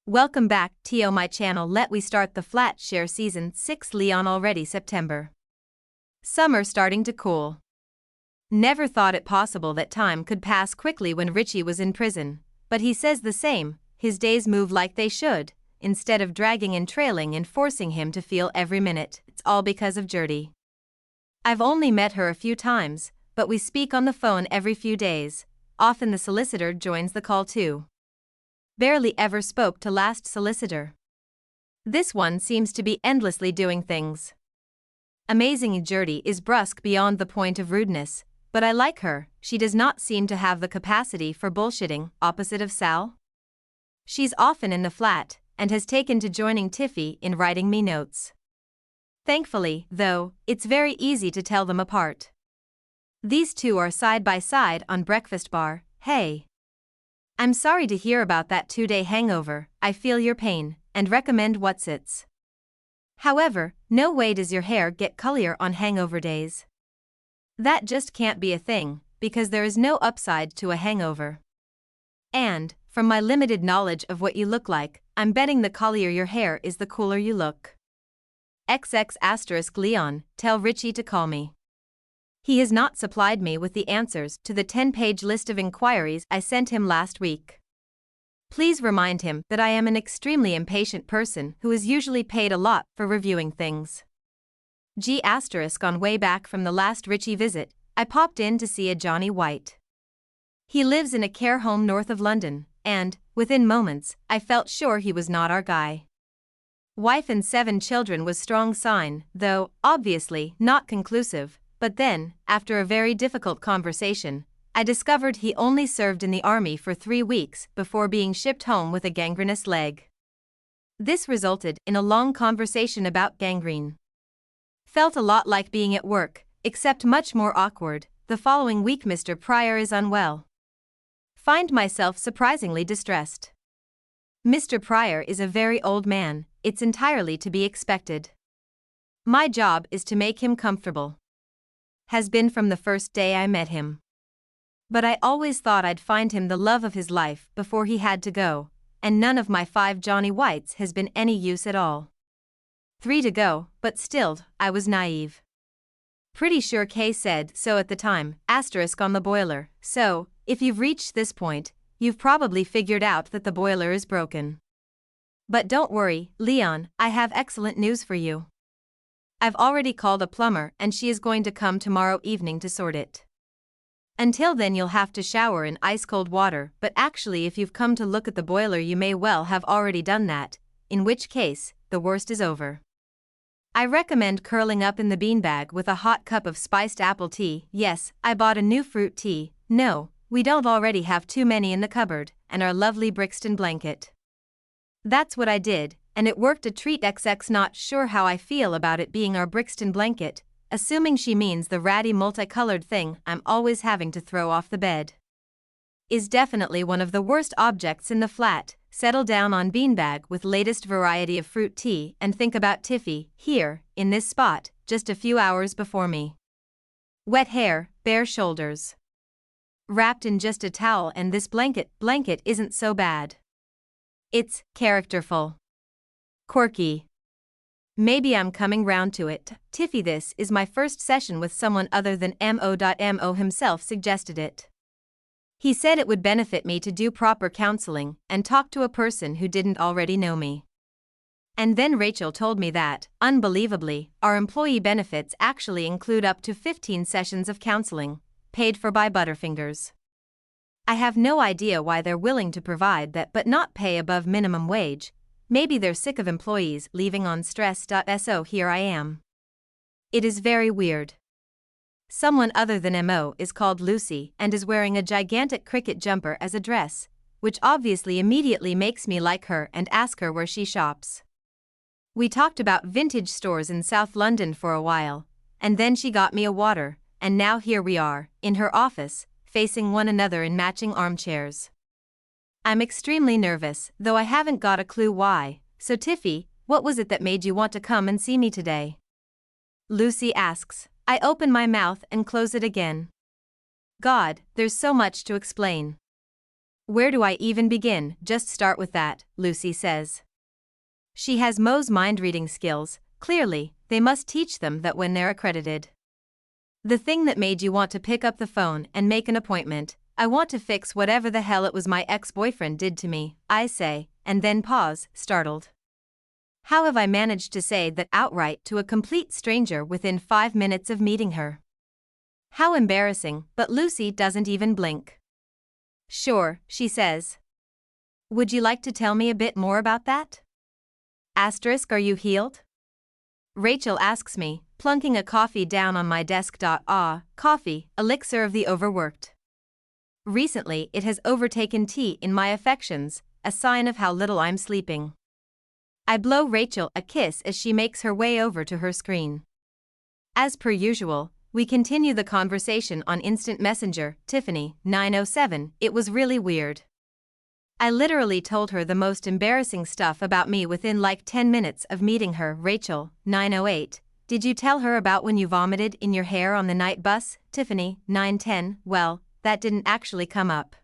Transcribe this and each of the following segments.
Welcome back to my channel. Let we start the Flatshare Season 6 Leon already September. Summer starting to cool. Never thought it possible that time could pass quickly when Richie was in prison, but he says the same, his days move like they should, instead of dragging and trailing and forcing him to feel every minute. It's all because of Gertie. I've only met her a few times, but we speak on the phone every few days. Often the solicitor joins the call too. Barely ever spoke to last solicitor. This one seems to be endlessly doing things. Amazing. Gertie is brusque beyond the point of rudeness, but I like her. She does not seem to have the capacity for bullshitting, opposite of Sal. She's often in the flat, and has taken to joining Tiffy in writing me notes. Thankfully, though, it's very easy to tell them apart. These two are side by side on breakfast bar. Hey. I'm sorry to hear about that 2-day hangover. I feel your pain, and recommend Whatsits. However, no way does your hair get color on hangover days. That just can't be a thing, because there is no upside to a hangover. And, from my limited knowledge of what you look like, I'm betting the color your hair is the cooler you look. XX** Leon, tell Richie to call me. He has not supplied me with the answers to the 10-page list of inquiries I sent him last week. Please remind him that I am an extremely impatient person who is usually paid a lot for reviewing things. On way back from the last Richie visit, I popped in to see a Johnny White. He lives in a care home north of London, and, within moments, I felt sure he was not our guy. Wife and 7 children was strong sign, though, obviously, not conclusive. But then, after a very difficult conversation, I discovered he only served in the army for 3 weeks before being shipped home with a gangrenous leg. This resulted in a long conversation about gangrene. Felt a lot like being at work, except much more awkward. The following week Mr. Pryor is unwell. Find myself surprisingly distressed. Mr. Pryor is a very old man, it's entirely to be expected. My job is to make him comfortable. Has been from the first day I met him. But I always thought I'd find him the love of his life before he had to go, and none of my 5 Johnny Whites has been any use at all. 3 to go, but still, I was naive. Pretty sure Kay said so at the time, * on the boiler, so, if you've reached this point, you've probably figured out that the boiler is broken. But don't worry, Leon, I have excellent news for you. I've already called a plumber and she is going to come tomorrow evening to sort it. Until then you'll have to shower in ice-cold water, but actually if you've come to look at the boiler you may well have already done that, in which case, the worst is over. I recommend curling up in the beanbag with a hot cup of spiced apple tea. Yes, I bought a new fruit tea. No, we don't already have too many in the cupboard, and our lovely Brixton blanket. That's what I did. And it worked a treat. XX not sure how I feel about it being our Brixton blanket, assuming she means the ratty multicolored thing I'm always having to throw off the bed. Is definitely one of the worst objects in the flat. Settle down on beanbag with latest variety of fruit tea and think about Tiffy, here, in this spot, just a few hours before me. Wet hair, bare shoulders. Wrapped in just a towel and this blanket isn't so bad. It's characterful. Quirky. Maybe I'm coming round to it. Tiffy, this is my first session with someone other than Mo himself suggested it. He said it would benefit me to do proper counseling and talk to a person who didn't already know me. And then Rachel told me that, unbelievably, our employee benefits actually include up to 15 sessions of counseling, paid for by Butterfingers. I have no idea why they're willing to provide that but not pay above minimum wage. Maybe they're sick of employees leaving on stress. So here I am. It is very weird. Someone other than Mo is called Lucy and is wearing a gigantic cricket jumper as a dress, which obviously immediately makes me like her and ask her where she shops. We talked about vintage stores in South London for a while, and then she got me a water, and now here we are, in her office, facing one another in matching armchairs. I'm extremely nervous, though I haven't got a clue why. So Tiffy, what was it that made you want to come and see me today? Lucy asks. I open my mouth and close it again. God, there's so much to explain. Where do I even begin? Just start with that, Lucy says. She has Mo's mind-reading skills. Clearly, they must teach them that when they're accredited. The thing that made you want to pick up the phone and make an appointment. I want to fix whatever the hell it was my ex-boyfriend did to me, I say, and then pause, startled. How have I managed to say that outright to a complete stranger within 5 minutes of meeting her? How embarrassing, but Lucy doesn't even blink. Sure, she says. Would you like to tell me a bit more about that? Asterisk, are you healed? Rachel asks me, plunking a coffee down on my desk. Coffee, elixir of the overworked. Recently, it has overtaken tea in my affections, a sign of how little I'm sleeping. I blow Rachel a kiss as she makes her way over to her screen. As per usual, we continue the conversation on Instant Messenger. Tiffany, 907, it was really weird. I literally told her the most embarrassing stuff about me within like 10 minutes of meeting her. Rachel, 908, did you tell her about when you vomited in your hair on the night bus? Tiffany, 910, well, that didn't actually come up.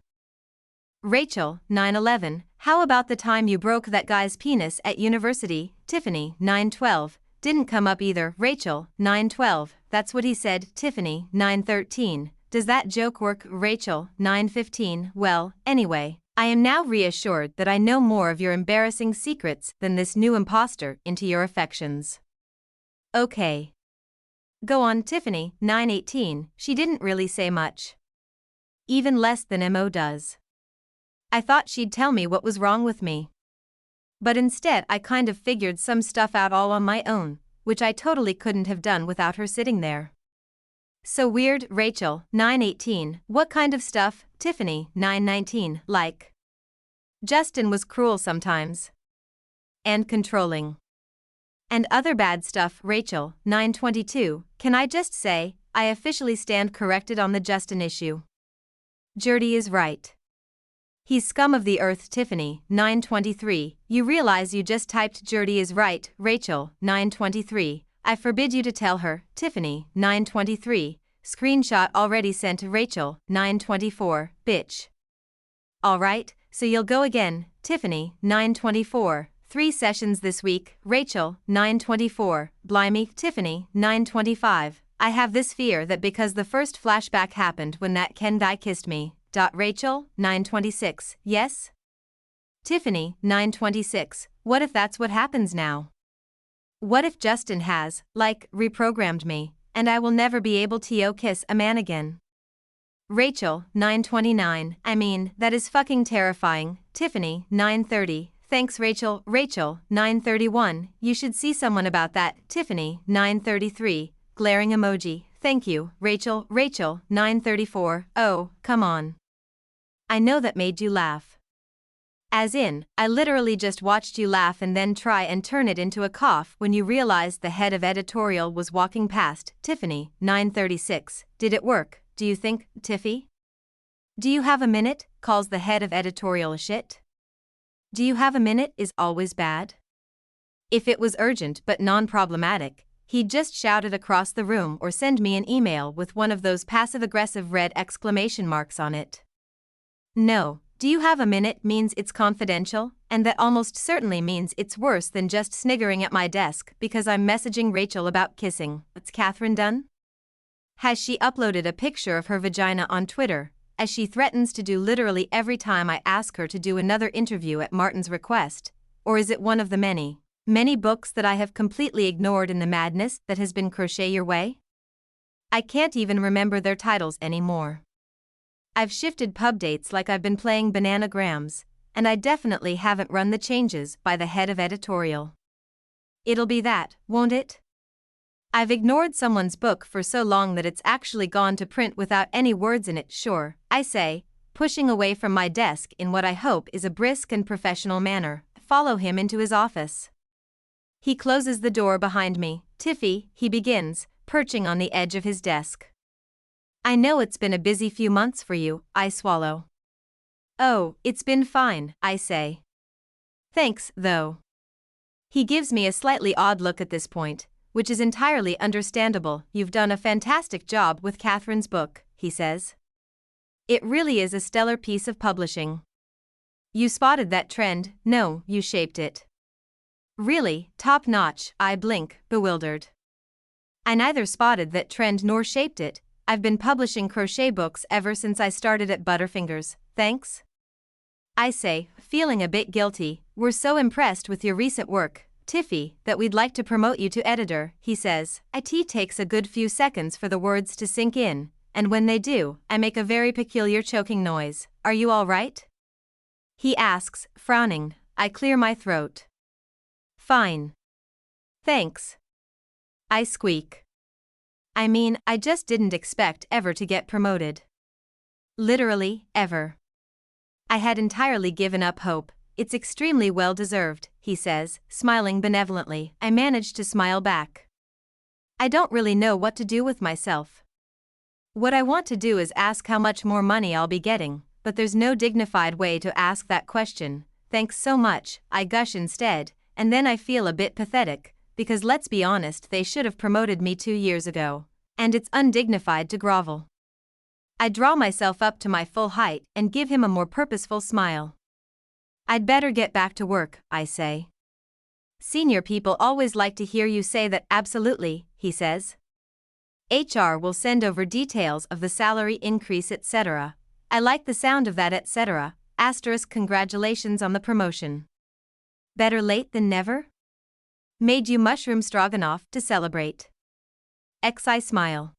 Rachel, 911, how about the time you broke that guy's penis at university? Tiffany, 912, didn't come up either. Rachel, 912, that's what he said. Tiffany, 913, does that joke work? Rachel, 915, well, anyway, I am now reassured that I know more of your embarrassing secrets than this new imposter into your affections. Okay. Go on. Tiffany, 918, she didn't really say much. Even less than Mo does. I thought she'd tell me what was wrong with me. But instead I kind of figured some stuff out all on my own, which I totally couldn't have done without her sitting there. So weird. Rachel, 918, what kind of stuff? Tiffany, 919, like. Justin was cruel sometimes. And controlling. And other bad stuff. Rachel, 922, can I just say, I officially stand corrected on the Justin issue. Gertie is right. He's scum of the earth. Tiffany, 923, you realize you just typed Gertie is right. Rachel, 923, I forbid you to tell her. Tiffany, 923, screenshot already sent to Rachel, 924, bitch. Alright, so you'll go again. Tiffany, 924, 3 sessions this week. Rachel, 924, blimey. Tiffany, 925, I have this fear that because the first flashback happened when that Ken guy kissed me. Rachel, 926, yes? Tiffany, 926, what if that's what happens now? What if Justin has, like, reprogrammed me, and I will never be able to kiss a man again? Rachel, 929, I mean, that is fucking terrifying. Tiffany, 930, thanks Rachel. Rachel, 931, you should see someone about that. Tiffany, 933, glaring emoji, thank you. Rachel, 934, oh, come on. I know that made you laugh. As in, I literally just watched you laugh and then try and turn it into a cough when you realized the head of editorial was walking past. Tiffany, 936, did it work, do you think, Tiffy? Do you have a minute, calls the head of editorial shit? Do you have a minute is always bad. If it was urgent but non-problematic, he'd just shout it across the room or send me an email with one of those passive-aggressive red exclamation marks on it. No, do you have a minute means it's confidential, and that almost certainly means it's worse than just sniggering at my desk because I'm messaging Rachel about kissing. What's Catherine done? Has she uploaded a picture of her vagina on Twitter, as she threatens to do literally every time I ask her to do another interview at Martin's request, or is it one of the many books that I have completely ignored in the madness that has been Crochet Your Way? I can't even remember their titles anymore. I've shifted pub dates like I've been playing Bananagrams, and I definitely haven't run the changes by the head of editorial. It'll be that, won't it? I've ignored someone's book for so long that it's actually gone to print without any words in it. Sure, I say, pushing away from my desk in what I hope is a brisk and professional manner. Follow him into his office. He closes the door behind me. Tiffy, he begins, perching on the edge of his desk. I know it's been a busy few months for you, I swallow. Oh, it's been fine, I say. Thanks, though. He gives me a slightly odd look at this point, which is entirely understandable. You've done a fantastic job with Catherine's book, he says. It really is a stellar piece of publishing. You spotted that trend? No, you shaped it. Really, top notch, I blink, bewildered. I neither spotted that trend nor shaped it. I've been publishing crochet books ever since I started at Butterfingers, thanks. I say, feeling a bit guilty. We're so impressed with your recent work, Tiffy, that we'd like to promote you to editor, he says. It takes a good few seconds for the words to sink in, and when they do, I make a very peculiar choking noise. Are you all right? He asks, frowning. I clear my throat. Fine. Thanks. I squeak. I mean, I just didn't expect ever to get promoted. Literally, ever. I had entirely given up hope. It's extremely well deserved, he says, smiling benevolently. I manage to smile back. I don't really know what to do with myself. What I want to do is ask how much more money I'll be getting, but there's no dignified way to ask that question. Thanks so much, I gush instead, and then I feel a bit pathetic, because let's be honest, they should have promoted me 2 years ago, and it's undignified to grovel. I draw myself up to my full height and give him a more purposeful smile. I'd better get back to work, I say. Senior people always like to hear you say that. Absolutely, he says. HR will send over details of the salary increase, etc. I like the sound of that, etc. Asterisk, congratulations on the promotion. Better late than never? Made you mushroom stroganoff to celebrate. I smile.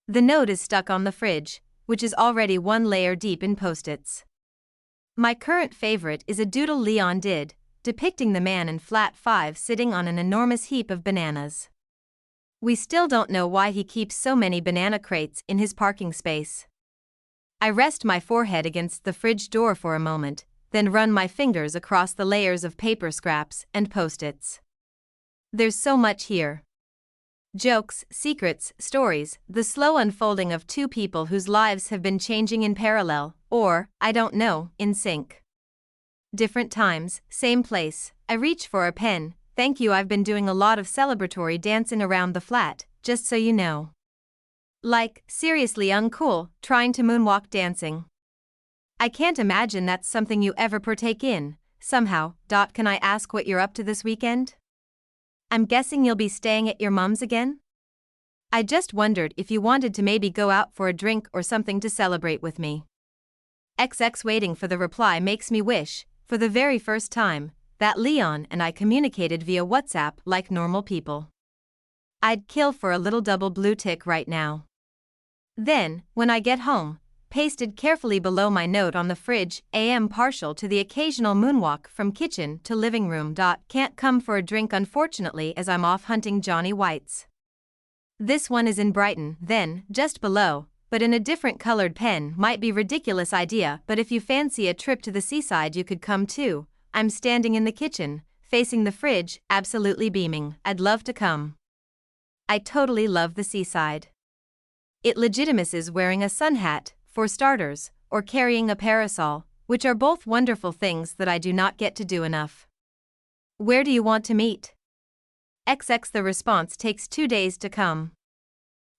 The note is stuck on the fridge, which is already 1 layer deep in post-its. My current favorite is a doodle Leon did, depicting the man in flat 5 sitting on an enormous heap of bananas. We still don't know why he keeps so many banana crates in his parking space. I rest my forehead against the fridge door for a moment, then run my fingers across the layers of paper scraps and post-its. There's so much here. Jokes, secrets, stories, the slow unfolding of 2 people whose lives have been changing in parallel, or, I don't know, in sync. Different times, same place. I reach for a pen. Thank you. I've been doing a lot of celebratory dancing around the flat, just so you know. Like, seriously uncool, trying to moonwalk dancing. I can't imagine that's something you ever partake in, somehow. Can I ask what you're up to this weekend? I'm guessing you'll be staying at your mom's again? I just wondered if you wanted to maybe go out for a drink or something to celebrate with me. Waiting for the reply makes me wish, for the very first time, that Leon and I communicated via WhatsApp like normal people. I'd kill for a little double blue tick right now. Then, when I get home, pasted carefully below my note on the fridge, am partial to the occasional moonwalk from kitchen to living room. Can't come for a drink unfortunately as I'm off hunting Johnny Whites. This one is in Brighton, then, just below, but in a different colored pen. Might be ridiculous idea, but if you fancy a trip to the seaside you could come too. I'm standing in the kitchen, facing the fridge, absolutely beaming. I'd love to come. I totally love the seaside. It legitimizes wearing a sun hat, for starters, or carrying a parasol, which are both wonderful things that I do not get to do enough. Where do you want to meet? The response takes 2 days to come.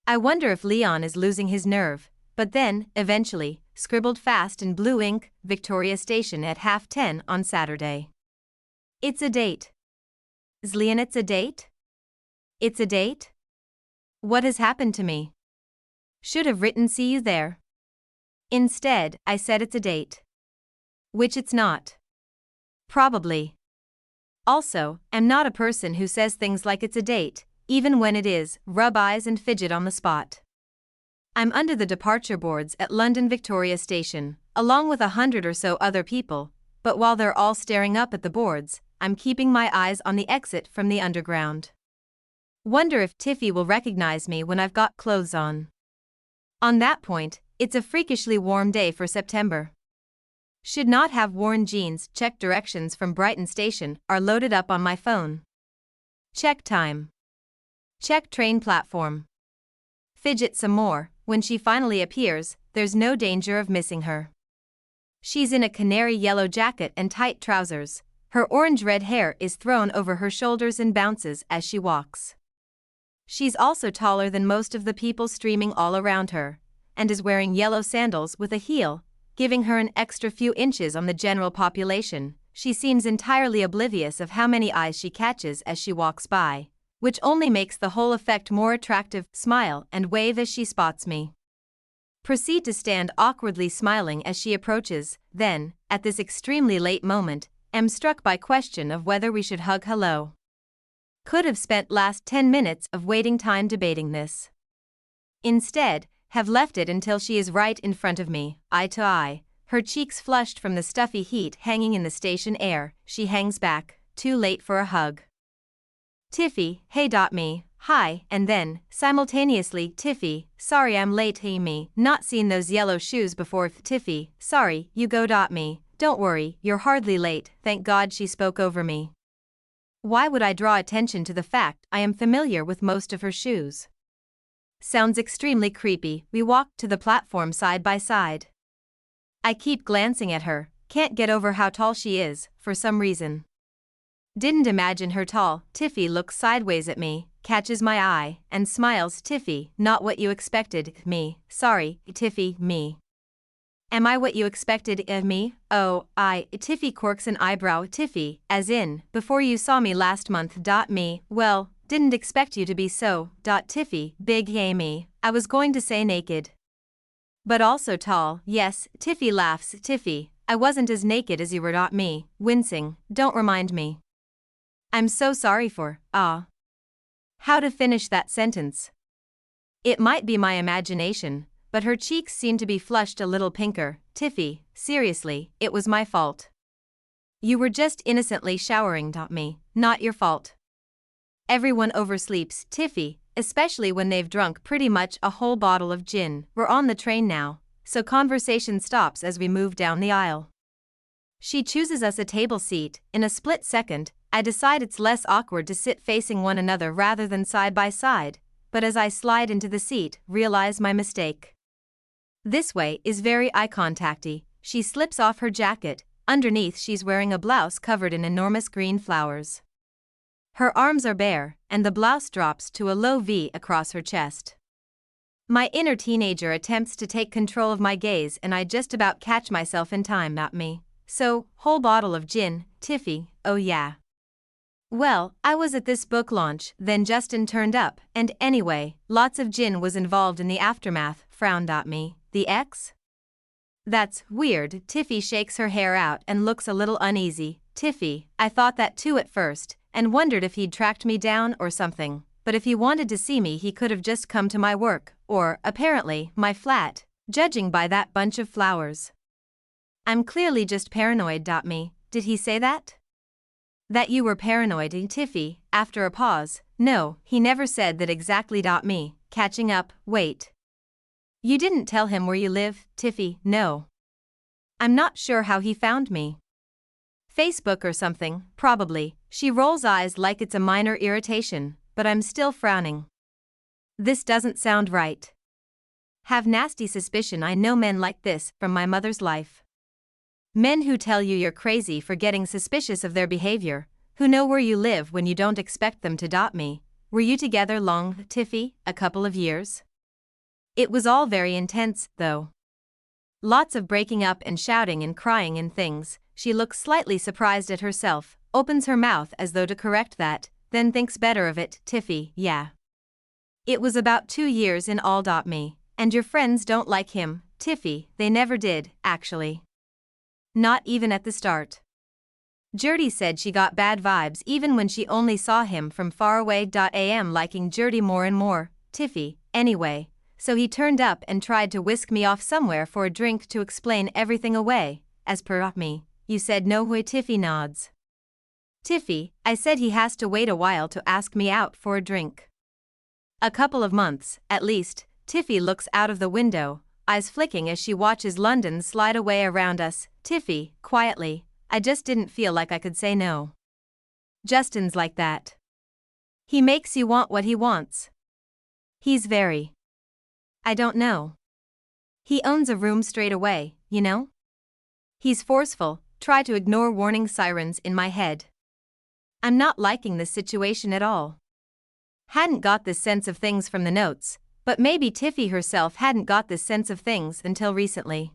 I wonder if Leon is losing his nerve, but then, eventually, scribbled fast in blue ink, Victoria Station at 10:30 on Saturday. It's a date. Zlian, it's a date? It's a date? What has happened to me? Should have written see you there. Instead, I said it's a date. Which it's not. Probably. Also, I'm not a person who says things like it's a date, even when it is, rub eyes and fidget on the spot. I'm under the departure boards at London Victoria Station, along with 100 or so other people, but while they're all staring up at the boards, I'm keeping my eyes on the exit from the underground. Wonder if Tiffy will recognize me when I've got clothes on. On that point, it's a freakishly warm day for September. Should not have worn jeans. Check directions from Brighton Station are loaded up on my phone. Check time. Check train platform. Fidget some more. When she finally appears, there's no danger of missing her. She's in a canary yellow jacket and tight trousers. Her orange-red hair is thrown over her shoulders and bounces as she walks. She's also taller than most of the people streaming all around her, and is wearing yellow sandals with a heel, giving her an extra few inches on the general population. She seems entirely oblivious of how many eyes she catches as she walks by, which only makes the whole effect more attractive. Smile and wave as she spots me. Proceed to stand awkwardly smiling as she approaches, then, at this extremely late moment, am struck by question of whether we should hug. Hello. Could have spent last 10 minutes of waiting time debating this. Instead, have left it until she is right in front of me, eye to eye, her cheeks flushed from the stuffy heat hanging in the station air. She hangs back, too late for a hug. Tiffy, hey. Me, hi, and then, simultaneously, Tiffy, sorry I'm late. Hey me, not seen those yellow shoes before. Tiffy, sorry, you go. Me, don't worry, you're hardly late, thank God. She spoke over me. Why would I draw attention to the fact I am familiar with most of her shoes? Sounds extremely creepy. We walk to the platform side by side. I keep glancing at her, can't get over how tall she is, for some reason. Didn't imagine her tall. Tiffy looks sideways at me, catches my eye, and smiles. Tiffy, not what you expected. Me, sorry, Tiffy, me. Am I what you expected of me? Oh, Tiffy quirks an eyebrow. Tiffy, as in, before you saw me last month. Me, well, didn't expect you to be so. Tiffy, big. Yay me, I was going to say naked. But also tall. Yes. Tiffy laughs. Tiffy, I wasn't as naked as you were. Me, wincing, don't remind me. I'm so sorry for, how to finish that sentence. It might be my imagination, but her cheeks seem to be flushed a little pinker. Tiffy, seriously, it was my fault. You were just innocently showering. Me, not your fault. Everyone oversleeps. Tiffy, especially when they've drunk pretty much a whole bottle of gin. We're on the train now, so conversation stops as we move down the aisle. She chooses us a table seat. In a split second, I decide it's less awkward to sit facing one another rather than side by side, but as I slide into the seat, realize my mistake. This way is very eye contacty. She slips off her jacket. Underneath she's wearing a blouse covered in enormous green flowers. Her arms are bare, and the blouse drops to a low V across her chest. My inner teenager attempts to take control of my gaze and I just about catch myself in time. Me. So, whole bottle of gin, Tiffy, oh yeah. Well, I was at this book launch, then Justin turned up, and anyway, lots of gin was involved in the aftermath. Frown. Me, the ex? That's weird. Tiffy shakes her hair out and looks a little uneasy. Tiffy, I thought that too at first, and wondered if he'd tracked me down or something, but if he wanted to see me he could have just come to my work, or, apparently, my flat, judging by that bunch of flowers. I'm clearly just paranoid. Me, did he say that? That you were paranoid. Tiffy, after a pause, no, he never said that exactly. Me, catching up, wait. You didn't tell him where you live, Tiffy? No. I'm not sure how he found me. Facebook or something, probably. She rolls eyes like it's a minor irritation, but I'm still frowning. This doesn't sound right. Have nasty suspicion I know men like this from my mother's life. Men who tell you you're crazy for getting suspicious of their behavior, who know where you live when you don't expect them to. Me, were you together long, Tiffy? A couple of years? It was all very intense, though. Lots of breaking up and shouting and crying and things. She looks slightly surprised at herself, opens her mouth as though to correct that, then thinks better of it. Tiffy, yeah. It was about 2 years in all. Me, and your friends don't like him, Tiffy? They never did, actually. Not even at the start. Gertie said she got bad vibes even when she only saw him from far away. Am liking Gertie more and more, Tiffy, anyway, so he turned up and tried to whisk me off somewhere for a drink to explain everything away, as per me. You said no. Tiffy nods. Tiffy, I said he has to wait a while to ask me out for a drink. A couple of months, at least. Tiffy looks out of the window, eyes flicking as she watches London slide away around us. Tiffy, quietly, I just didn't feel like I could say no. Justin's like that. He makes you want what he wants. He's very. I don't know. He owns a room straight away, you know? He's forceful, try to ignore warning sirens in my head. I'm not liking this situation at all. Hadn't got this sense of things from the notes, but maybe Tiffy herself hadn't got this sense of things until recently.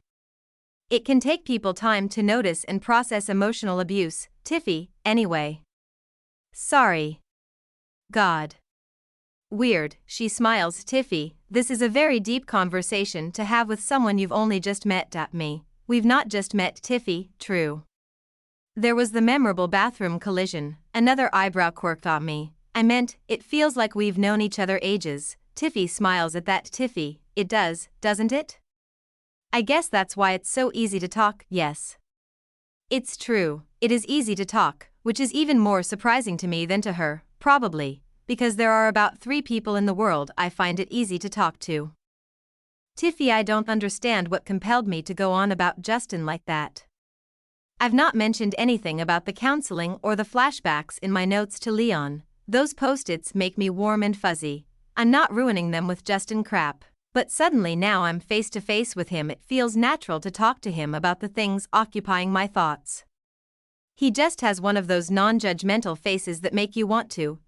It can take people time to notice and process emotional abuse, Tiffy, anyway. Sorry. God. Weird, she smiles. Tiffy, this is a very deep conversation to have with someone you've only just met. Me. We've not just met, Tiffy, true. There was the memorable bathroom collision, another eyebrow quirk on me. I meant, it feels like we've known each other ages. Tiffy smiles at that. Tiffy, it does, doesn't it? I guess that's why it's so easy to talk. Yes. It's true, it is easy to talk, which is even more surprising to me than to her, probably, because there are about 3 people in the world I find it easy to talk to. Tiffy, I don't understand what compelled me to go on about Justin like that. I've not mentioned anything about the counseling or the flashbacks in my notes to Leon. Those post-its make me warm and fuzzy. I'm not ruining them with Justin crap. But suddenly now I'm face to face with him, it feels natural to talk to him about the things occupying my thoughts. He just has one of those non-judgmental faces that make you want to,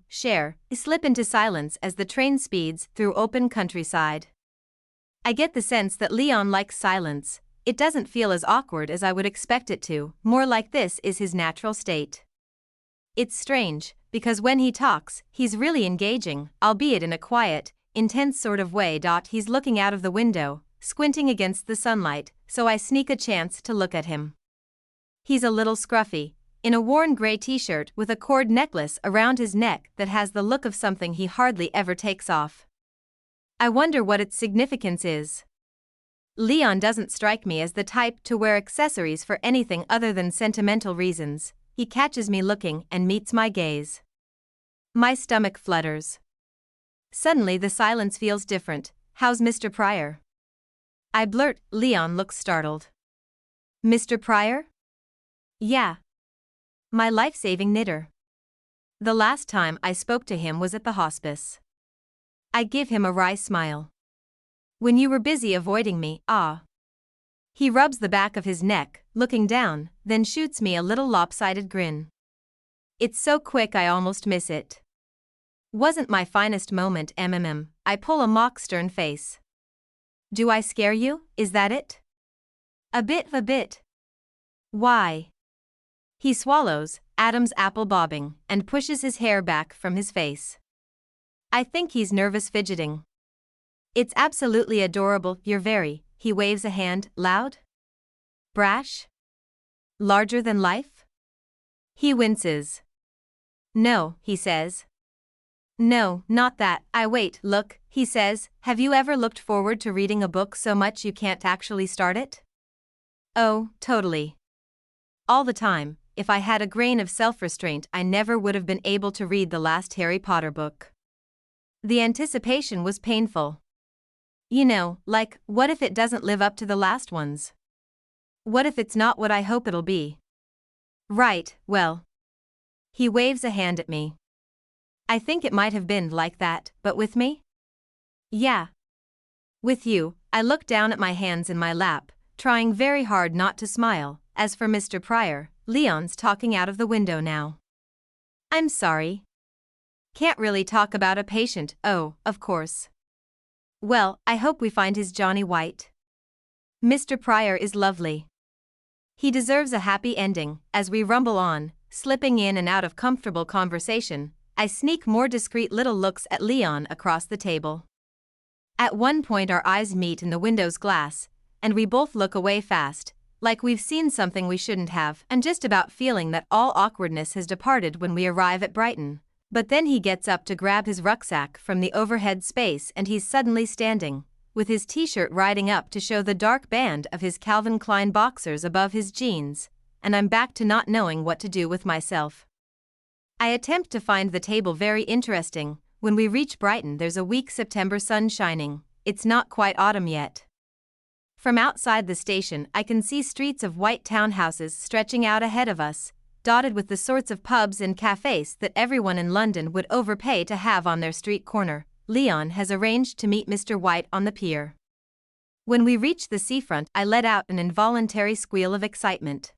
share, slip into silence as the train speeds through open countryside. I get the sense that Leon likes silence. It doesn't feel as awkward as I would expect it to, more like this is his natural state. It's strange, because when he talks, he's really engaging, albeit in a quiet, intense sort of way. He's looking out of the window, squinting against the sunlight, so I sneak a chance to look at him. He's a little scruffy, in a worn gray t-shirt with a cord necklace around his neck that has the look of something he hardly ever takes off. I wonder what its significance is. Leon doesn't strike me as the type to wear accessories for anything other than sentimental reasons. He catches me looking and meets my gaze. My stomach flutters. Suddenly the silence feels different. How's Mr. Pryor? I blurt. Leon looks startled. Mr. Pryor? Yeah. My life-saving knitter. The last time I spoke to him was at the hospice. I give him a wry smile. When you were busy avoiding me, ah. He rubs the back of his neck, looking down, then shoots me a little lopsided grin. It's so quick I almost miss it. Wasn't my finest moment, I pull a mock stern face. Do I scare you, is that it? A bit. Why? He swallows, Adam's apple bobbing, and pushes his hair back from his face. I think he's nervous, fidgeting. It's absolutely adorable. You're very, he waves a hand, loud? Brash? Larger than life? He winces. No, he says. No, not that. I wait, look, he says, have you ever looked forward to reading a book so much you can't actually start it? Oh, totally. All the time. If I had a grain of self-restraint, I never would have been able to read the last Harry Potter book. The anticipation was painful. Like, what if it doesn't live up to the last ones? What if it's not what I hope it'll be? Right, well. He waves a hand at me. I think it might have been like that, but with me? Yeah. With you. I look down at my hands in my lap, trying very hard not to smile. As for Mr. Pryor, Leon's talking out of the window now. I'm sorry. Can't really talk about a patient, oh, of course. Well, I hope we find his Johnny White. Mr. Pryor is lovely. He deserves a happy ending. As we rumble on, slipping in and out of comfortable conversation, I sneak more discreet little looks at Leon across the table. At one point our eyes meet in the window's glass, and we both look away fast, like we've seen something we shouldn't have, and just about feeling that all awkwardness has departed when we arrive at Brighton. But then he gets up to grab his rucksack from the overhead space and he's suddenly standing, with his t-shirt riding up to show the dark band of his Calvin Klein boxers above his jeans, and I'm back to not knowing what to do with myself. I attempt to find the table very interesting. When we reach Brighton there's a weak September sun shining. It's not quite autumn yet. From outside the station I can see streets of white townhouses stretching out ahead of us, dotted with the sorts of pubs and cafes that everyone in London would overpay to have on their street corner. Leon has arranged to meet Mr. White on the pier. When we reach the seafront I let out an involuntary squeal of excitement.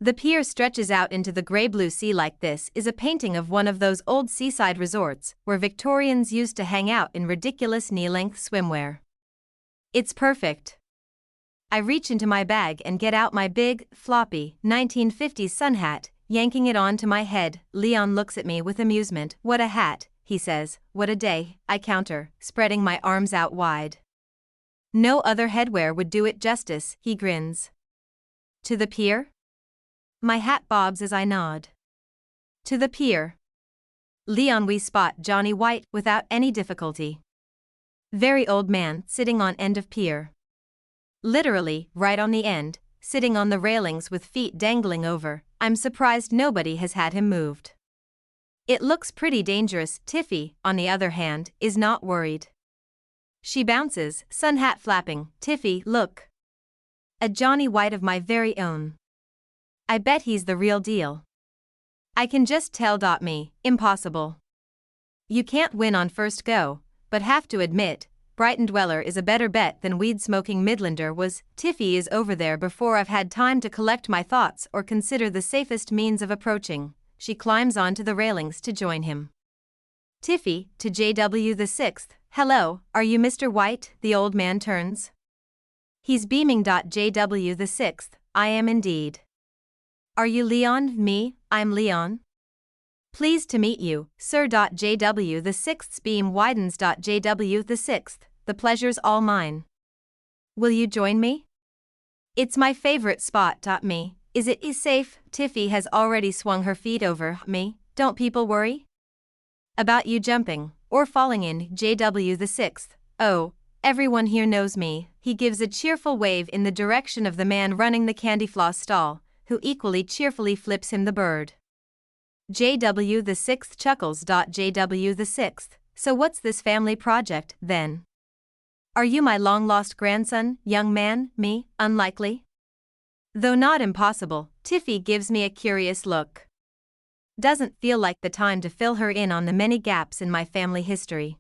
The pier stretches out into the grey-blue sea. Like this is a painting of one of those old seaside resorts where Victorians used to hang out in ridiculous knee-length swimwear. It's perfect. I reach into my bag and get out my big, floppy, 1950s sun hat, yanking it onto my head. Leon looks at me with amusement. "What a hat," he says. "What a day," I counter, spreading my arms out wide. "No other headwear would do it justice," he grins. "To the pier?" My hat bobs as I nod. "To the pier." Leon, we spot Johnny White without any difficulty. Very old man, sitting on end of pier. Literally, right on the end, sitting on the railings with feet dangling over. I'm surprised nobody has had him moved. It looks pretty dangerous. Tiffy, on the other hand, is not worried. She bounces, sun hat flapping. "Tiffy, look. A Johnny White of my very own. I bet he's the real deal." I can just tell. Me, impossible. You can't win on first go, but have to admit, Brighton Dweller is a better bet than weed-smoking Midlander was. Tiffy is over there before I've had time to collect my thoughts or consider the safest means of approaching. She climbs onto the railings to join him. "Tiffy," to JW the 6th, "Hello, are you Mr. White?" The old man turns. He's beaming. JW the 6th, "I am indeed." "Are you Leon?" "Me, I'm Leon." "Pleased to meet you, sir." JW the 6th's beam widens. JW the 6th, "The pleasure's all mine. Will you join me? It's my favorite spot." Me, "Is it safe?" Tiffy has already swung her feet over. Me, "Don't people worry about you jumping or falling in?" JW the 6th, "Oh, everyone here knows me." He gives a cheerful wave in the direction of the man running the candy floss stall, who equally cheerfully flips him the bird. JW the 6th chuckles. JW the 6th, "So what's this family project, then? Are you my long-lost grandson, young man?" Me, "Unlikely, though not impossible." Tiffy gives me a curious look. Doesn't feel like the time to fill her in on the many gaps in my family history.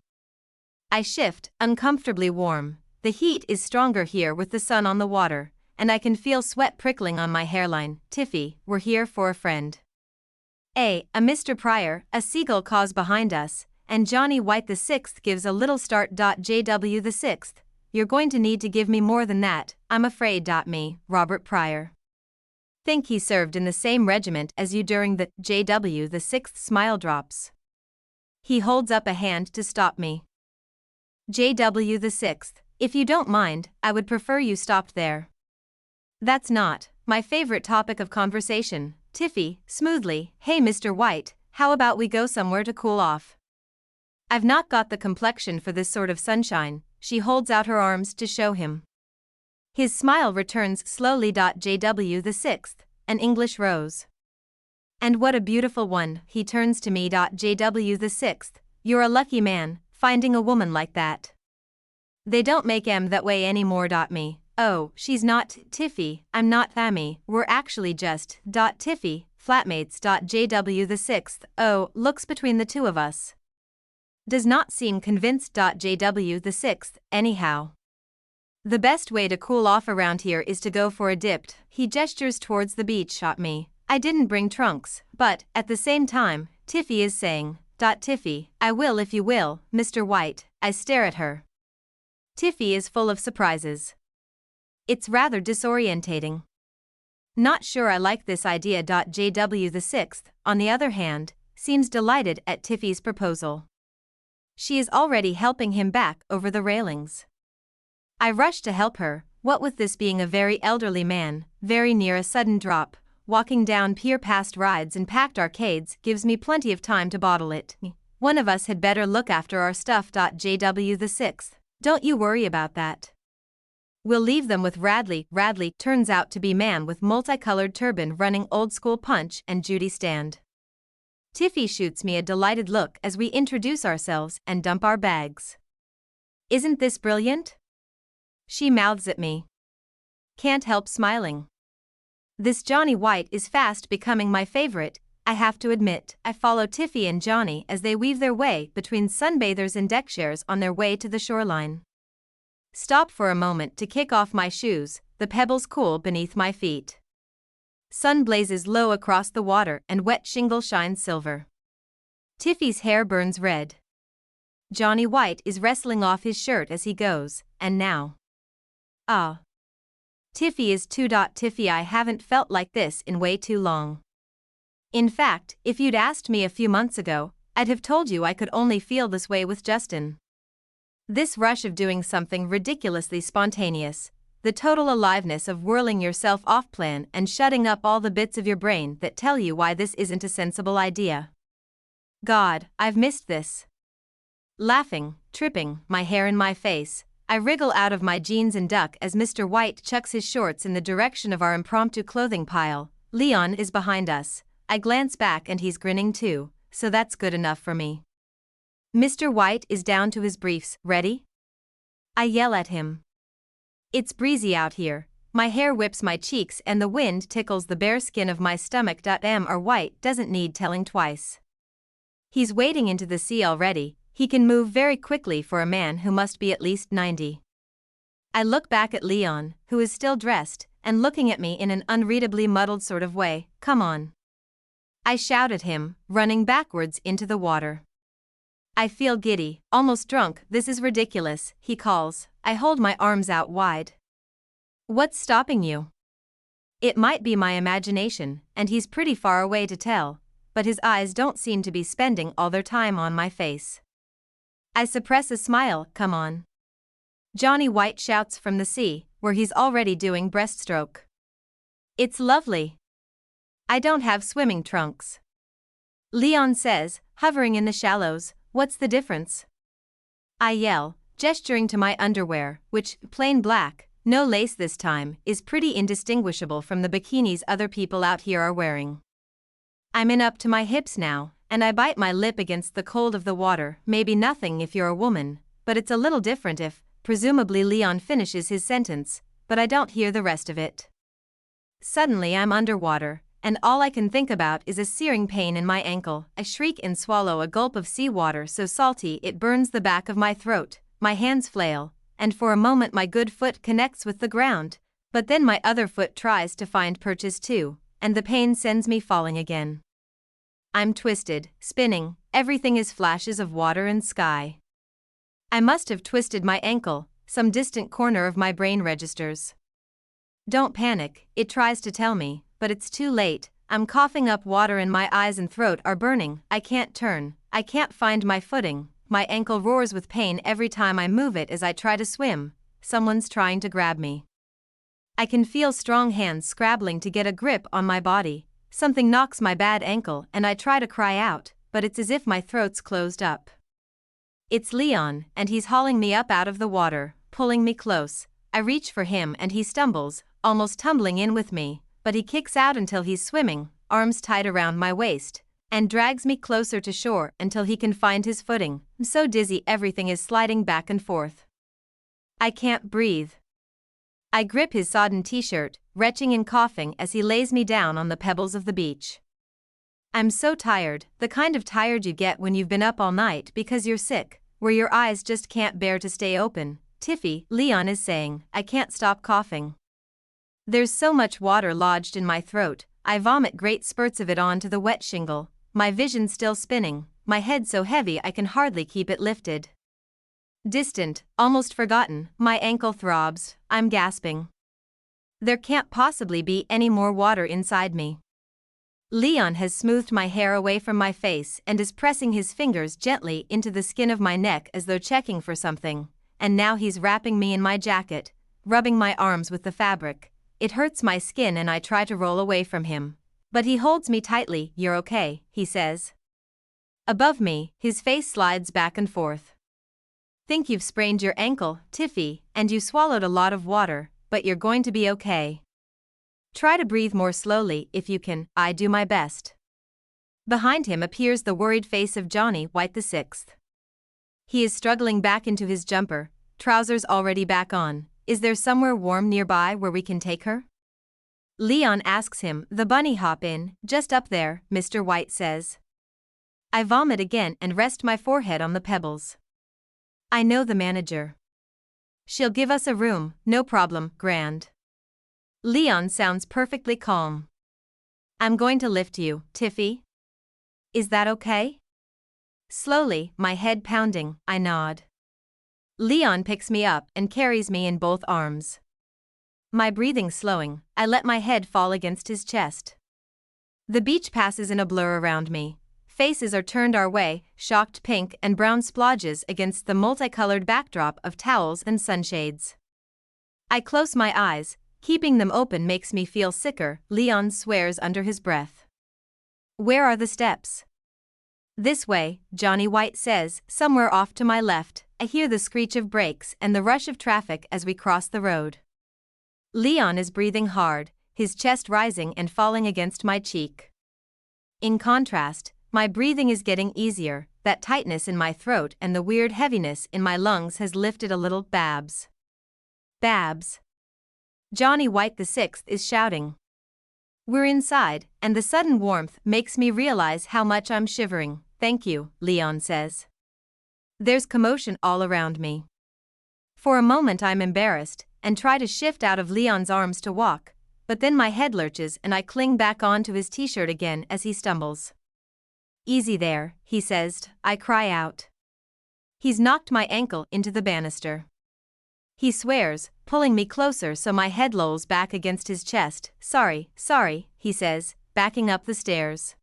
I shift, uncomfortably warm. The heat is stronger here with the sun on the water, and I can feel sweat prickling on my hairline. "Tiffy, we're here for a friend. A Mr. Pryor," a seagull caws behind us, and Johnny White the 6th gives a little start. JW the 6th, "You're going to need to give me more than that, I'm afraid." Me, "Robert Pryor. Think he served in the same regiment as you during the..." JW the 6th smile drops. He holds up a hand to stop me. JW the 6th, "If you don't mind, I would prefer you stopped there. That's not my favorite topic of conversation." Tiffy, smoothly, "Hey Mr. White, how about we go somewhere to cool off? I've not got the complexion for this sort of sunshine." She holds out her arms to show him. His smile returns slowly. JW the 6th, "An English rose. And what a beautiful one." He turns to me. JW the 6th, "You're a lucky man, finding a woman like that. They don't make 'em that way anymore." Me, "Oh, she's not Tiffy, I'm not Thammy, we're actually just Tiffy, flatmates." JW the 6th, "Oh," looks between the two of us. Does not seem convinced. JW the 6th, "Anyhow, the best way to cool off around here is to go for a dip." He gestures towards the beach. Me, "I didn't bring trunks, but, at the same time, Tiffy is saying, Tiffy, I will if you will, Mr. White." I stare at her. Tiffy is full of surprises. It's rather disorientating. Not sure I like this idea. JW the 6th, on the other hand, seems delighted at Tiffy's proposal. She is already helping him back over the railings. I rush to help her, what with this being a very elderly man, very near a sudden drop. Walking down pier past rides and packed arcades gives me plenty of time to bottle it. One of us had better look after our stuff. JW the 6th, "Don't you worry about that. We'll leave them with Radley." Radley turns out to be man with multicolored turban running old school Punch and Judy stand. Tiffy shoots me a delighted look as we introduce ourselves and dump our bags. "Isn't this brilliant?" she mouths at me. Can't help smiling. This Johnny White is fast becoming my favorite, I have to admit. I follow Tiffy and Johnny as they weave their way between sunbathers and deck chairs on their way to the shoreline. Stop for a moment to kick off my shoes, the pebbles cool beneath my feet. Sun blazes low across the water and wet shingle shines silver. Tiffy's hair burns red. Johnny White is wrestling off his shirt as he goes, and now. Ah. Tiffy is too. Tiffy, I haven't felt like this in way too long. In fact, if you'd asked me a few months ago, I'd have told you I could only feel this way with Justin. This rush of doing something ridiculously spontaneous, the total aliveness of whirling yourself off plan and shutting up all the bits of your brain that tell you why this isn't a sensible idea. God, I've missed this. Laughing, tripping, my hair in my face, I wriggle out of my jeans and duck as Mr. White chucks his shorts in the direction of our impromptu clothing pile. Leon is behind us. I glance back and he's grinning too, so that's good enough for me. Mr. White is down to his briefs. Ready? I yell at him. It's breezy out here. My hair whips my cheeks and the wind tickles the bare skin of my stomach. Mr. White doesn't need telling twice. He's wading into the sea already. He can move very quickly for a man who must be at least 90. I look back at Leon, who is still dressed, and looking at me in an unreadably muddled sort of way. Come on. I shout at him, running backwards into the water. I feel giddy, almost drunk. This is ridiculous, he calls. I hold my arms out wide. What's stopping you? It might be my imagination, and he's pretty far away to tell, but his eyes don't seem to be spending all their time on my face. I suppress a smile. Come on. Johnny White shouts from the sea, where he's already doing breaststroke. It's lovely. I don't have swimming trunks. Leon says, hovering in the shallows. What's the difference? I yell, gesturing to my underwear, which, plain black, no lace this time, is pretty indistinguishable from the bikinis other people out here are wearing. I'm in up to my hips now, and I bite my lip against the cold of the water. Maybe nothing if you're a woman, but it's a little different if, presumably Leon finishes his sentence, but I don't hear the rest of it. Suddenly I'm underwater, and all I can think about is a searing pain in my ankle. I shriek and swallow a gulp of seawater so salty it burns the back of my throat. My hands flail, and for a moment my good foot connects with the ground, but then my other foot tries to find purchase too, and the pain sends me falling again. I'm twisted, spinning, everything is flashes of water and sky. I must have twisted my ankle, some distant corner of my brain registers. Don't panic, it tries to tell me, but it's too late. I'm coughing up water and my eyes and throat are burning. I can't turn, I can't find my footing. My ankle roars with pain every time I move it as I try to swim. Someone's trying to grab me. I can feel strong hands scrabbling to get a grip on my body. Something knocks my bad ankle and I try to cry out, but it's as if my throat's closed up. It's Leon, and he's hauling me up out of the water, pulling me close. I reach for him and he stumbles, almost tumbling in with me, but he kicks out until he's swimming, arms tied around my waist, and drags me closer to shore until he can find his footing. I'm so dizzy everything is sliding back and forth. I can't breathe. I grip his sodden t-shirt, retching and coughing as he lays me down on the pebbles of the beach. I'm so tired, the kind of tired you get when you've been up all night because you're sick, where your eyes just can't bear to stay open. Tiffy, Leon is saying, I can't stop coughing. There's so much water lodged in my throat, I vomit great spurts of it onto the wet shingle, my vision still spinning, my head so heavy I can hardly keep it lifted. Distant, almost forgotten, my ankle throbs, I'm gasping. There can't possibly be any more water inside me. Leon has smoothed my hair away from my face and is pressing his fingers gently into the skin of my neck as though checking for something, and now he's wrapping me in my jacket, rubbing my arms with the fabric. It hurts my skin and I try to roll away from him. But he holds me tightly. You're okay, he says. Above me, his face slides back and forth. Think you've sprained your ankle, Tiffy, and you swallowed a lot of water, but you're going to be okay. Try to breathe more slowly if you can. I do my best. Behind him appears the worried face of Johnny White VI. He is struggling back into his jumper, trousers already back on. Is there somewhere warm nearby where we can take her? Leon asks him. The bunny hop in, just up there, Mr. White says. I vomit again and rest my forehead on the pebbles. I know the manager. She'll give us a room, no problem, grand. Leon sounds perfectly calm. I'm going to lift you, Tiffy. Is that okay? Slowly, my head pounding, I nod. Leon picks me up and carries me in both arms. my breathing slowing, I let my head fall against his chest. The beach passes in a blur around me. Faces are turned our way, shocked pink and brown splodges against the multicolored backdrop of towels and sunshades. I close my eyes, keeping them open makes me feel sicker, Leon swears under his breath. Where are the steps? This way, Johnny White says, somewhere off to my left. I hear the screech of brakes and the rush of traffic as we cross the road. Leon is breathing hard, his chest rising and falling against my cheek. In contrast, my breathing is getting easier, that tightness in my throat and the weird heaviness in my lungs has lifted a little. Babs. Babs. Johnny White VI is shouting. We're inside, and the sudden warmth makes me realize how much I'm shivering. Thank you, Leon says. There's commotion all around me. For a moment I'm embarrassed, and try to shift out of Leon's arms to walk, but then my head lurches and I cling back onto his t-shirt again as he stumbles. Easy there, he says. I cry out. He's knocked my ankle into the banister. He swears, pulling me closer so my head lolls back against his chest. Sorry, he says, backing up the stairs.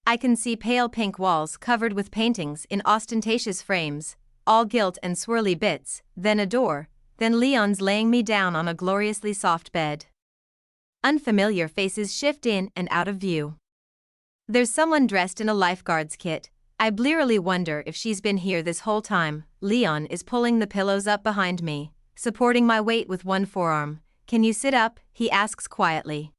I can see pale pink walls covered with paintings in ostentatious frames, all gilt and swirly bits, then a door, then Leon's laying me down on a gloriously soft bed. Unfamiliar faces shift in and out of view. There's someone dressed in a lifeguard's kit. I blearily wonder if she's been here this whole time. Leon is pulling the pillows up behind me, supporting my weight with one forearm. Can you sit up? He asks quietly.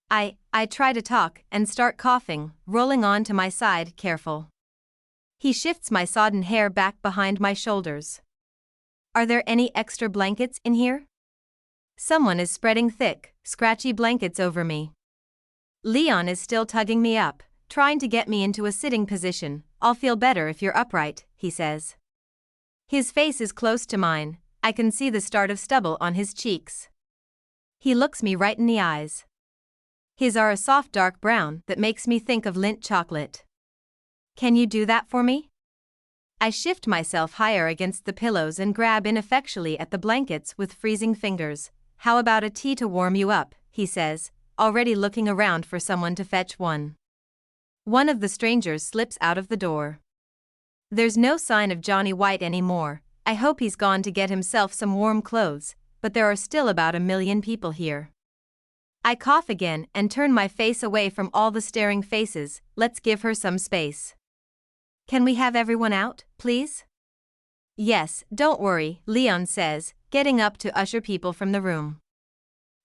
I try to talk and start coughing, rolling on to my side, careful. He shifts my sodden hair back behind my shoulders. Are there any extra blankets in here? Someone is spreading thick, scratchy blankets over me. Leon is still tugging me up, trying to get me into a sitting position. I'll feel better if you're upright, he says. His face is close to mine. I can see the start of stubble on his cheeks. He looks me right in the eyes. His are a soft dark brown that makes me think of Lindt chocolate. Can you do that for me? I shift myself higher against the pillows and grab ineffectually at the blankets with freezing fingers. How about a tea to warm you up, he says, already looking around for someone to fetch one. One of the strangers slips out of the door. There's no sign of Johnny White anymore. I hope he's gone to get himself some warm clothes, but there are still about 1 million people here. I cough again and turn my face away from all the staring faces. Let's give her some space. Can we have everyone out, please? Yes, don't worry, Leon says, getting up to usher people from the room.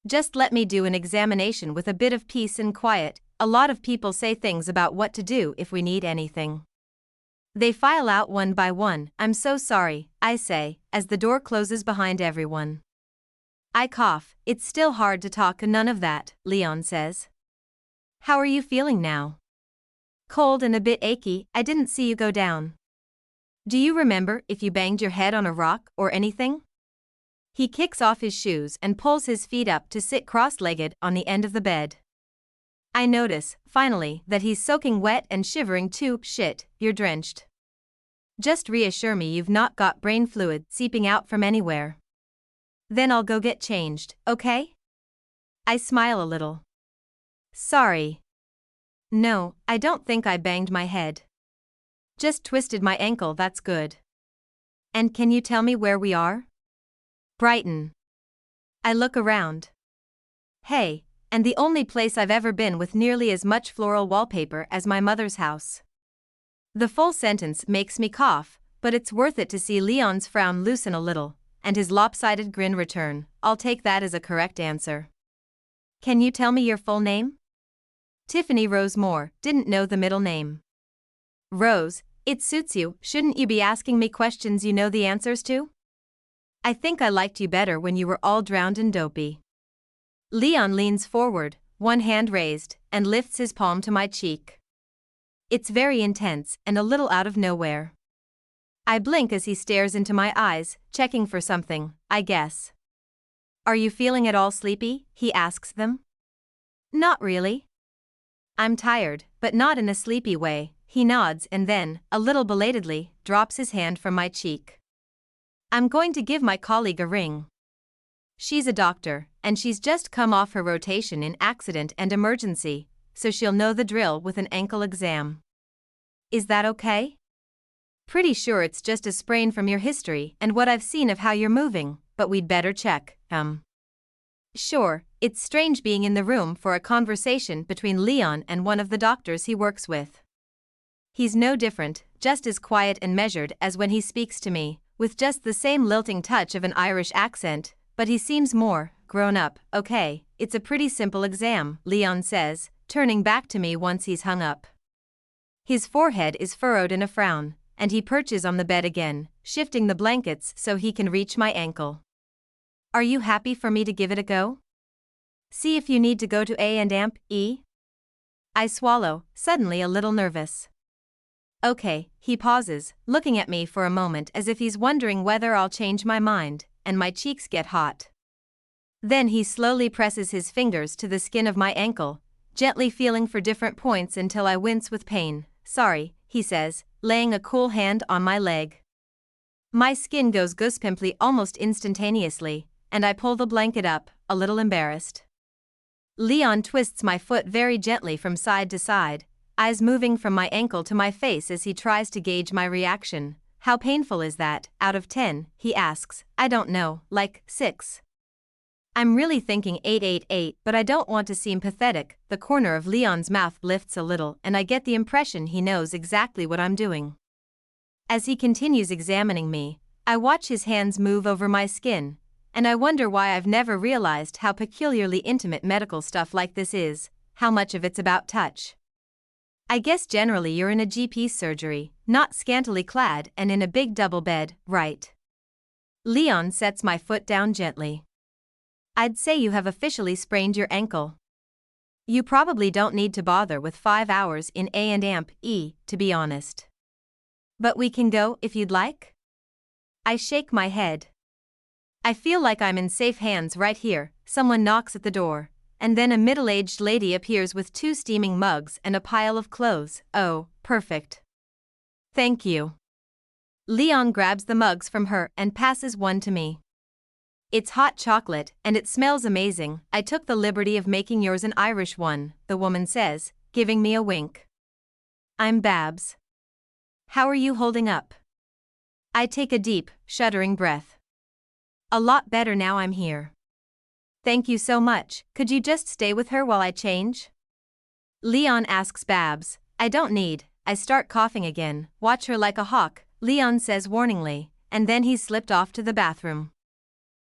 Just let me do an examination with a bit of peace and quiet. A lot of people say things about what to do if we need anything. They file out one by one. I'm so sorry, I say, as the door closes behind everyone. I cough. It's still hard to talk. None of that, Leon says. How are you feeling now? Cold and a bit achy. I didn't see you go down. Do you remember if you banged your head on a rock or anything? He kicks off his shoes and pulls his feet up to sit cross-legged on the end of the bed. I notice, finally, that he's soaking wet and shivering too. Shit, you're drenched. Just reassure me you've not got brain fluid seeping out from anywhere. Then I'll go get changed, okay? I smile a little. Sorry. No, I don't think I banged my head. Just twisted my ankle, that's good. And can you tell me where we are? Brighton. I look around. Hey, and the only place I've ever been with nearly as much floral wallpaper as my mother's house. The full sentence makes me cough, but it's worth it to see Leon's frown loosen a little, and his lopsided grin return. I'll take that as a correct answer. Can you tell me your full name? Tiffany Rose Moore. Didn't know the middle name. Rose, it suits you. Shouldn't you be asking me questions you know the answers to? I think I liked you better when you were all drowned and dopey. Leon leans forward, one hand raised, and lifts his palm to my cheek. It's very intense and a little out of nowhere. I blink as he stares into my eyes, checking for something, I guess. Are you feeling at all sleepy? He asks them. Not really. I'm tired, but not in a sleepy way. He nods and then, a little belatedly, drops his hand from my cheek. I'm going to give my colleague a ring. She's a doctor, and she's just come off her rotation in accident and emergency, so she'll know the drill with an ankle exam. Is that okay? Pretty sure it's just a sprain from your history and what I've seen of how you're moving, but we'd better check. Sure, it's strange being in the room for a conversation between Leon and one of the doctors he works with. He's no different, just as quiet and measured as when he speaks to me, with just the same lilting touch of an Irish accent, but he seems more grown up. Okay, it's a pretty simple exam, Leon says, turning back to me once he's hung up. His forehead is furrowed in a frown, and he perches on the bed again, shifting the blankets so he can reach my ankle. Are you happy for me to give it a go? See if you need to go to A&E? I swallow, suddenly a little nervous. Okay, he pauses, looking at me for a moment as if he's wondering whether I'll change my mind, and my cheeks get hot. Then he slowly presses his fingers to the skin of my ankle, gently feeling for different points until I wince with pain. Sorry, he says, laying a cool hand on my leg. My skin goes goosepimply almost instantaneously, and I pull the blanket up, a little embarrassed. Leon twists my foot very gently from side to side, eyes moving from my ankle to my face as he tries to gauge my reaction. How painful is that, out of 10, he asks. I don't know, like 6. I'm really thinking 8, but I don't want to seem pathetic. The corner of Leon's mouth lifts a little and I get the impression he knows exactly what I'm doing. As he continues examining me, I watch his hands move over my skin, and I wonder why I've never realized how peculiarly intimate medical stuff like this is, how much of it's about touch. I guess generally you're in a GP surgery, not scantily clad and in a big double bed, right? Leon sets my foot down gently. I'd say you have officially sprained your ankle. You probably don't need to bother with 5 hours in A&E, to be honest. But we can go if you'd like? I shake my head. I feel like I'm in safe hands right here. Someone knocks at the door, and then a middle-aged lady appears with 2 steaming mugs and a pile of clothes. Oh, perfect. Thank you. Leon grabs the mugs from her and passes one to me. It's hot chocolate, and it smells amazing. I took the liberty of making yours an Irish one, the woman says, giving me a wink. I'm Babs. How are you holding up? I take a deep, shuddering breath. A lot better now I'm here. Thank you so much. Could you just stay with her while I change? Leon asks Babs. I don't need. I start coughing again. Watch her like a hawk, Leon says warningly, and then he slipped off to the bathroom.